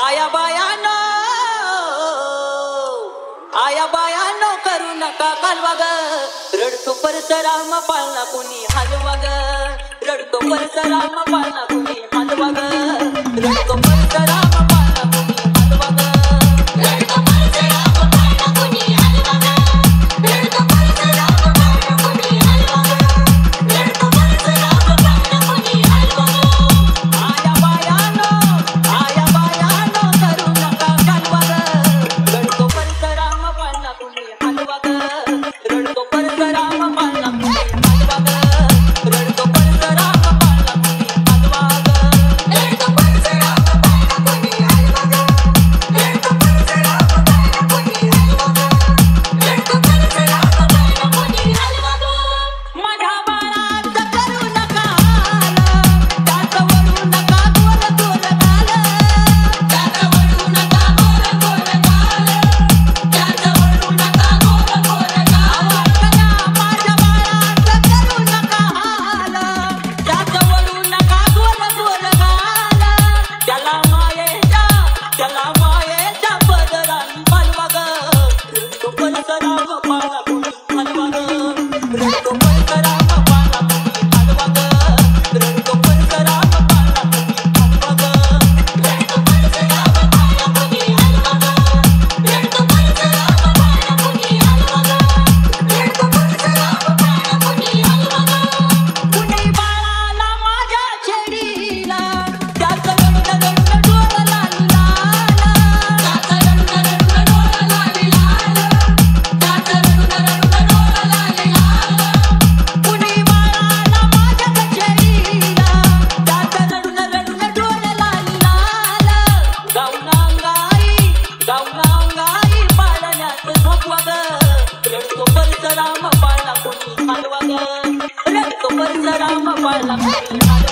आया बायानो करू नका कालवा ग, रडतो परशुराम पाळणा कोणी हलवा ग, रडतो परशुराम पाळणा कोणी हलवा ग, रडतो परशुराम पाळणा कोणी हलवा ग, रडतो परशुराम पाळणा कोणी हलवा ग, रडतो परशुराम पाळणा कोणी हलवा ग, रडतो परशुराम पाळणा कोणी हलवा ग. आया बायानो करू नका कालवा ग, रडतो परशुराम पाळणा कोणी हलवा ग, रडतो परशुराम पाळणा कोणी हलवा ग, रडतो परशुराम पाळणा कोणी हलवा ग, रडतो परशुराम पाळणा कोणी हलवा ग, रडतो परशुराम पाळणा कोणी हलवा ग, रडतो परशुराम पाळणा कोणी हलवा ग. माझ्या बाळाचं करू नका हाल, त्याचं वळू नका गोल गोल गाल, त्याचं वळू नका गोल गोल गाल, त्याचं वळू नका गोल गोल गाल. माझ्या बाळाचं करू नका हाल, त्याचं वळू नका गोल गोल गाल, त्याला मायेच्या पदराने पालवा ग, रडतो परशुराम पाळणा कोणी हलवा ग, रडतो परशुराम पाळणा कोणी हलवा ग, रडतो परशुराम पाळणा कोणी हलवा ग, रडतो परशुराम पाळणा कोणी हलवा ग, रडतो परशुराम पाळणा कोणी हलवा ग, रडतो परशुराम पाळणा कोणी हलवा ग. कुणी बाळाला माझ्या छेडीला, त्याचं रडून रडून डोळं लाल लाल, त्याचं रडून रडून डोळं लाल लाल, त्याचं रडून रडून डोळं लाल लाल. कुणी बाळाला माझ्या छेडीला, त्याचं रडून रडून डोळं लाल लाल. गाऊन अंगाई पाळण्यात झोपवा ग, रडतो परशुराम पाळणा कोणी हलवा ग, रडतो परशुराम पाळणा कोणी हलवा ग.